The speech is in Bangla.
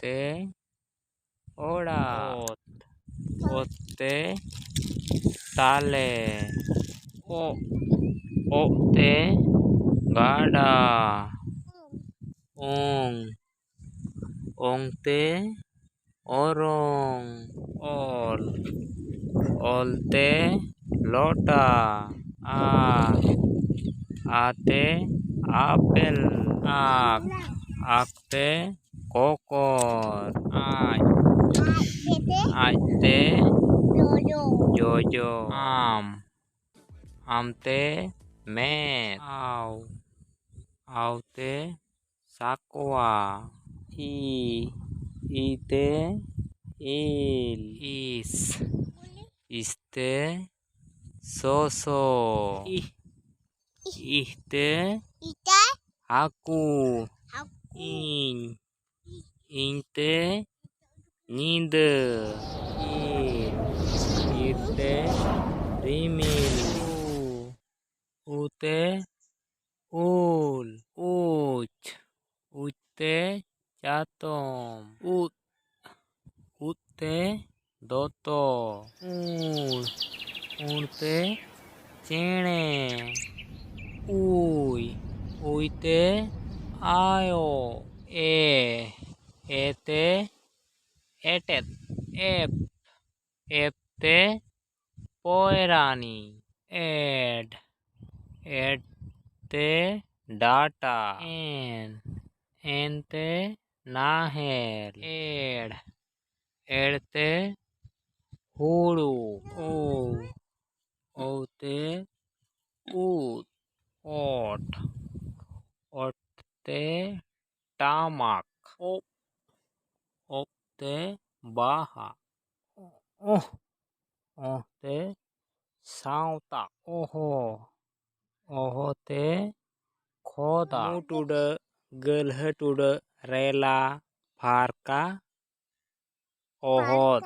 te oড়াক, ওতে তালে, ওতে গাডা, ওং, ওংতে অরং, অলতে লটা, আতে আপেল, আকতে ককর, আইতে জোজো, আমতে মেদ, আওতে সাকোয়া, ইতে ইল, ইসতে শোষো, ইহতে হাকু, ইংতে নিদে, ইরতে রিমিল, উতে উল, উচতে চাতম, উতে দত, উড়তে চেড়ে, উইতে আয়ো, এতে এটেত, এতে পয়রানি, এডতে ডাটা, এনতে নাহেল, এড়তে হুড়ু, ওতে উট, ওটতে টামাক, ওপতে বাহা, ওহতে সাঁওতা, ওহতে খোদা, মুটুডে গलहटुडे रेला फारका ओहत।